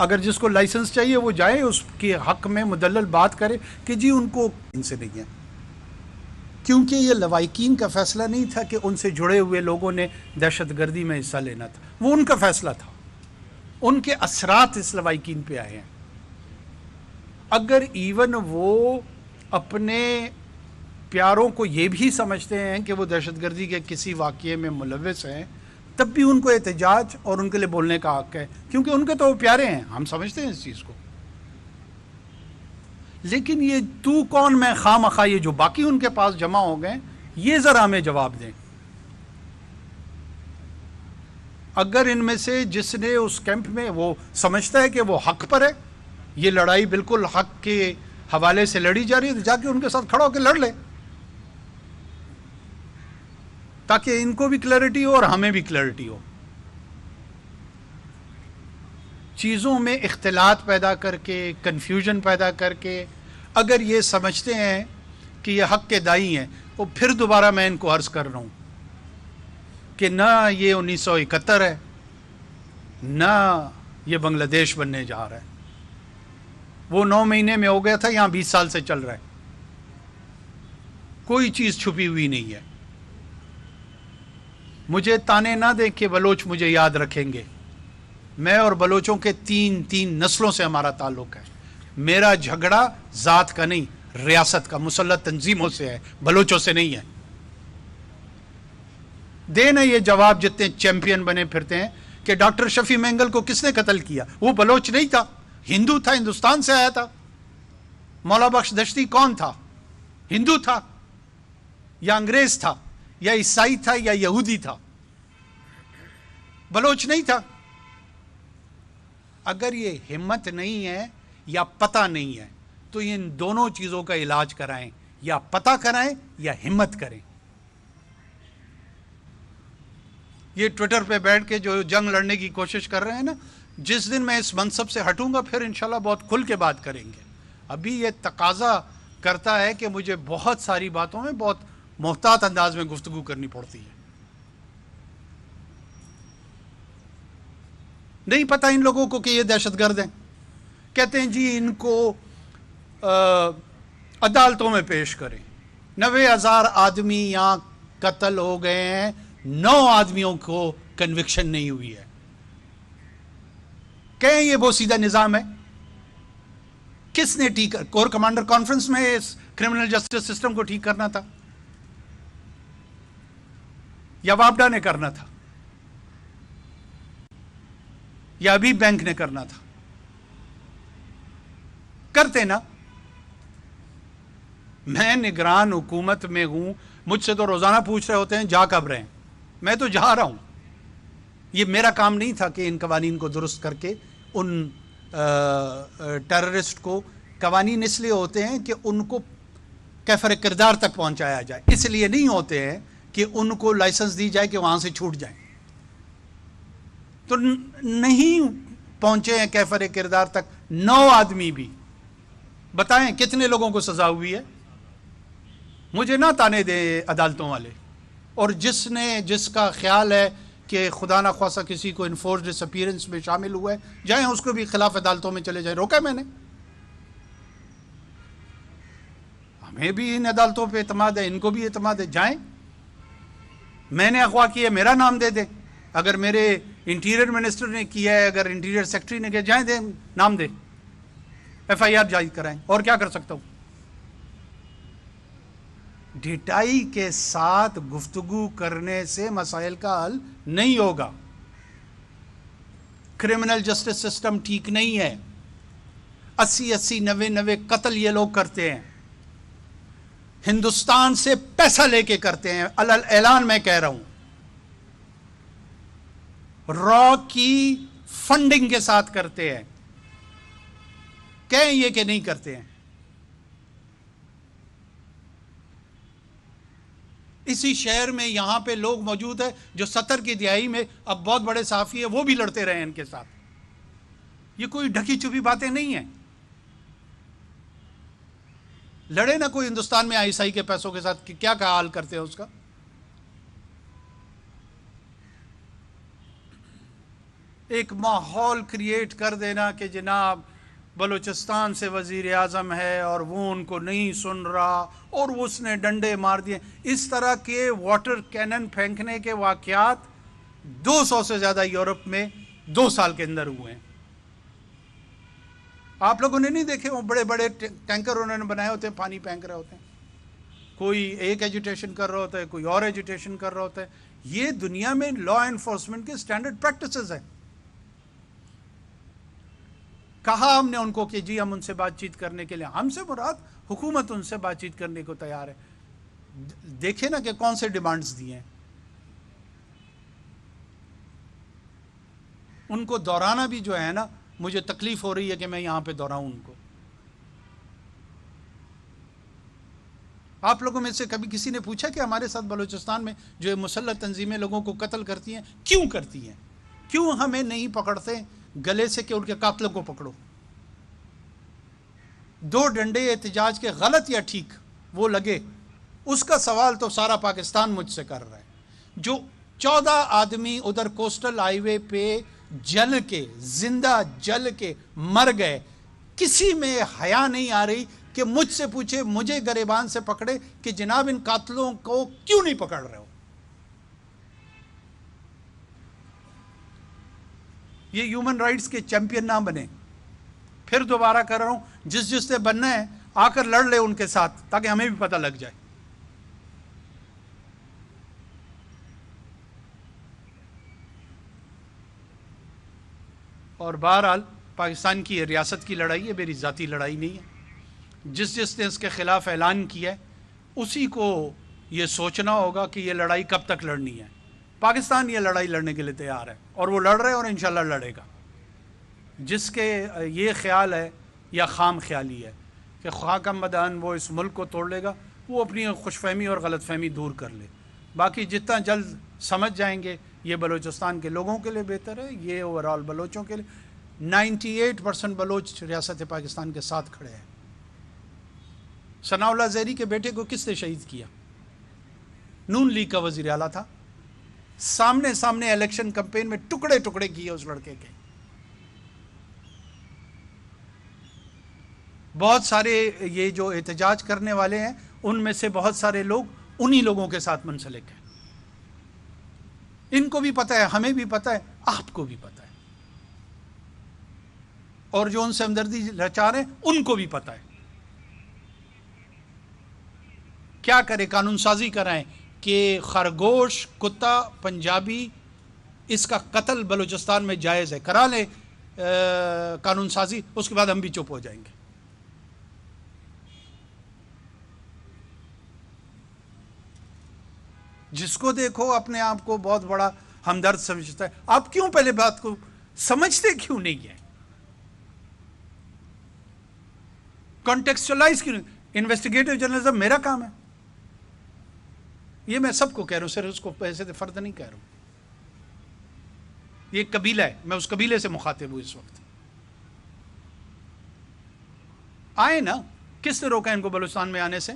اگر جس کو لائسنس چاہیے وہ جائے، اس کے حق میں مدلل بات کرے کہ جی ان کو ان سے نہیں ہے، کیونکہ یہ لوائقین کا فیصلہ نہیں تھا کہ ان سے جڑے ہوئے لوگوں نے دہشت گردی میں حصہ لینا تھا، وہ ان کا فیصلہ تھا، ان کے اثرات اس لوائقین پہ آئے ہیں۔ اگر ایون وہ اپنے پیاروں کو یہ بھی سمجھتے ہیں کہ وہ دہشت گردی کے کسی واقعے میں ملوث ہیں، تب بھی ان کو احتجاج اور ان کے لیے بولنے کا حق ہے، کیونکہ ان کے تو وہ پیارے ہیں، ہم سمجھتے ہیں اس چیز کو۔ لیکن یہ تو کون میں خواہ مخواہ یہ جو باقی ان کے پاس جمع ہو گئے، یہ ذرا ہمیں جواب دیں۔ اگر ان میں سے جس نے اس کیمپ میں وہ سمجھتا ہے کہ وہ حق پر ہے، یہ لڑائی بالکل حق کے حوالے سے لڑی جا رہی ہے، تو جا کے ان کے ساتھ کھڑا ہو کے لڑ لے، تاکہ ان کو بھی کلیئرٹی ہو اور ہمیں بھی کلیئرٹی ہو۔ چیزوں میں اختلاط پیدا کر کے، کنفیوژن پیدا کر کے، اگر یہ سمجھتے ہیں کہ یہ حق کے دائی ہیں، تو پھر دوبارہ میں ان کو عرض کر رہا ہوں کہ نہ یہ 1971 ہے، نہ یہ بنگلہ دیش بننے جا رہا ہے۔ وہ 9 مہینے میں ہو گیا تھا، یہاں 20 سال سے چل رہا ہے، کوئی چیز چھپی ہوئی نہیں ہے۔ مجھے تانے نہ دیں کہ بلوچ مجھے یاد رکھیں گے، میں اور بلوچوں کے تین نسلوں سے ہمارا تعلق ہے۔ میرا جھگڑا ذات کا نہیں، ریاست کا، مسلح تنظیموں سے ہے، بلوچوں سے نہیں ہے۔ دینا یہ جواب جتنے چیمپئن بنے پھرتے ہیں کہ ڈاکٹر شفیع مینگل کو کس نے قتل کیا؟ وہ بلوچ نہیں تھا، ہندو تھا، ہندوستان سے آیا تھا۔ مولا بخش دشتی کون تھا؟ ہندو تھا یا انگریز تھا یا عیسائی تھا یا یہودی تھا، بلوچ نہیں تھا۔ اگر یہ ہمت نہیں ہے یا پتہ نہیں ہے تو ان دونوں چیزوں کا علاج کرائیں، یا پتہ کرائیں یا ہمت کریں۔ یہ ٹویٹر پہ بیٹھ کے جو جنگ لڑنے کی کوشش کر رہے ہیں نا، جس دن میں اس منصب سے ہٹوں گا پھر انشاءاللہ بہت کھل کے بات کریں گے۔ ابھی یہ تقاضا کرتا ہے کہ مجھے بہت ساری باتوں میں بہت محتاط انداز میں گفتگو کرنی پڑتی ہے۔ نہیں پتہ ان لوگوں کو کہ یہ دہشت گرد ہیں، کہتے ہیں جی ان کو عدالتوں میں پیش کریں۔ 90,000 آدمی یہاں قتل ہو گئے ہیں، 9 آدمیوں کو کنوکشن نہیں ہوئی ہے۔ کہیں یہ بہت سیدھا نظام ہے؟ کس نے ٹھیک کور کمانڈر کانفرنس میں اس کرمنل جسٹس سسٹم کو ٹھیک کرنا تھا یا واپڈا نے کرنا تھا یا ابھی بینک نے کرنا تھا؟ کرتے نا۔ میں نگران حکومت میں ہوں، مجھ سے تو روزانہ پوچھ رہے ہوتے ہیں جا کب رہے ہیں؟ میں تو جا رہا ہوں۔ یہ میرا کام نہیں تھا کہ ان قوانین کو درست کر کے ان ٹیررسٹ کو، قوانین اس لیے ہوتے ہیں کہ ان کو کیفر کردار تک پہنچایا جائے، اس لیے نہیں ہوتے ہیں کہ ان کو لائسنس دی جائے کہ وہاں سے چھوٹ جائیں۔ تو نہیں پہنچے ہیں کیفر کردار تک 9 آدمی بھی۔ بتائیں کتنے لوگوں کو سزا ہوئی ہے؟ مجھے نہ تانے دیں عدالتوں والے، اور جس کا خیال ہے کہ خدا نہ خواصہ کسی کو انفورس ڈس اپیئرنس میں شامل ہوا ہے، جائیں اس کو بھی خلاف عدالتوں میں چلے جائیں۔ روکا میں نے، ہمیں بھی ان عدالتوں پہ اعتماد ہے، ان کو بھی اعتماد ہے، جائیں۔ میں نے اغوا کیا، میرا نام دے دیں۔ اگر میرے انٹیریئر منسٹر نے کیا ہے، اگر انٹیریئر سیکٹری نے کیا، جائیں دیں، نام دیں، FIR جاری کرائیں، اور کیا کر سکتا ہوں؟ ڈھٹائی کے ساتھ گفتگو کرنے سے مسائل کا حل نہیں ہوگا۔ کرمنل جسٹس سسٹم ٹھیک نہیں ہے۔ 80 90 قتل یہ لوگ کرتے ہیں، ہندوستان سے پیسہ لے کے کرتے ہیں، اعلان میں کہہ رہا ہوں، را کی فنڈنگ کے ساتھ کرتے ہیں۔ کہیں یہ کہ نہیں کرتے ہیں؟ اسی شہر میں یہاں پہ لوگ موجود ہیں جو 70 کی دہائی میں اب بہت بڑے صحافی ہیں، وہ بھی لڑتے رہے ہیں ان کے ساتھ۔ یہ کوئی ڈھکی چھپی باتیں نہیں ہیں۔ لڑے نہ کوئی ہندوستان میں ISI کے پیسوں کے ساتھ، کیا حال کرتے ہیں اس کا؟ ایک ماحول کریٹ کر دینا کہ جناب بلوچستان سے وزیر اعظم ہے اور وہ ان کو نہیں سن رہا اور اس نے ڈنڈے مار دیے. اس طرح کے واٹر کینن پھینکنے کے واقعات 200 سے زیادہ یورپ میں 2 سال کے اندر ہوئے ہیں. آپ لوگوں نے نہیں دیکھے وہ بڑے بڑے ٹینکر انہوں نے بنائے ہوتے ہیں, پانی پھینک رہے ہوتے ہیں, کوئی ایک ایجوٹیشن کر رہا ہوتا ہے, کوئی اور ایجوٹیشن کر رہا ہوتا ہے. یہ دنیا میں لا انفورسمنٹ کے سٹینڈرڈ پریکٹسز ہیں. کہا ہم نے ان کو کہ جی ہم ان سے بات چیت کرنے کے لیے, ہم سے مراد حکومت ان سے بات چیت کرنے کو تیار ہے. دیکھیں نا کہ کون سے ڈیمانڈز دیے ہیں. ان کو دوہرانا بھی جو ہے نا, مجھے تکلیف ہو رہی ہے کہ میں یہاں پہ دوہراؤں ان کو. آپ لوگوں میں سے کبھی کسی نے پوچھا کہ ہمارے ساتھ بلوچستان میں جو مسلح تنظیمیں لوگوں کو قتل کرتی ہیں کیوں کرتی ہیں؟ کیوں ہمیں نہیں پکڑتے گلے سے کہ ان کے قاتلوں کو پکڑو؟ 2 ڈنڈے احتجاج کے غلط یا ٹھیک وہ لگے, اس کا سوال تو سارا پاکستان مجھ سے کر رہا ہے. جو 14 آدمی ادھر کوسٹل ہائی وے پہ جل کے, زندہ جل کے مر گئے, کسی میں حیا نہیں آ رہی کہ مجھ سے پوچھے, مجھے گریبان سے پکڑے کہ جناب ان قاتلوں کو کیوں نہیں پکڑ رہے ہو؟ یہ ہیومن رائٹس کے چیمپئن نہ بنے. پھر دوبارہ کر رہا ہوں, جس نے بننا ہے آ کر لڑ لے ان کے ساتھ تاکہ ہمیں بھی پتہ لگ جائے. اور بہرحال پاکستان کی ریاست کی لڑائی ہے, میری ذاتی لڑائی نہیں ہے. جس نے اس کے خلاف اعلان کیا ہے اسی کو یہ سوچنا ہوگا کہ یہ لڑائی کب تک لڑنی ہے. پاکستان یہ لڑائی لڑنے کے لیے تیار ہے اور وہ لڑ رہے ہیں اور انشاءاللہ لڑے گا. جس کے یہ خیال ہے یا خام خیالی ہے کہ خاکم بدان وہ اس ملک کو توڑ لے گا, وہ اپنی خوش فہمی اور غلط فہمی دور کر لے. باقی جتنا جلد سمجھ جائیں گے یہ بلوچستان کے لوگوں کے لیے بہتر ہے, یہ اوورال بلوچوں کے لیے. 98% بلوچ ریاست پاکستان کے ساتھ کھڑے ہیں. ثناء اللہ زہری کے بیٹے کو کس نے شہید کیا؟ نون لیگ کا وزیر اعلیٰ تھا. سامنے الیکشن کمپین میں ٹکڑے ٹکڑے کیے اس لڑکے کے. بہت سارے یہ جو احتجاج کرنے والے ہیں ان میں سے بہت سارے لوگ انہی لوگوں کے ساتھ منسلک ہیں. ان کو بھی پتہ ہے, ہمیں بھی پتہ ہے, آپ کو بھی پتہ ہے, اور جو ان سے ہمدردی رچا رہے ہیں ان کو بھی پتہ ہے. کیا کرے؟ قانون سازی کرائیں کہ خرگوش, کتا, پنجابی, اس کا قتل بلوچستان میں جائز ہے, کرا لیں قانون سازی, اس کے بعد ہم بھی چپ ہو جائیں گے. جس کو دیکھو اپنے آپ کو بہت بڑا ہمدرد سمجھتا ہے. آپ کیوں پہلے بات کو سمجھتے کیوں نہیں ہیں؟ کانٹیکسچلائز کیوں نہیں؟ انویسٹیگیٹو جرنلزم میرا کام ہے, یہ میں سب کو کہہ رہا ہوں, صرف اس کو پیسے سے فرد نہیں کہہ رہا ہوں. یہ قبیلہ ہے, میں اس قبیلے سے مخاطب ہوں اس وقت. آئے نا, کس نے روکا ان کو بلوچستان میں آنے سے؟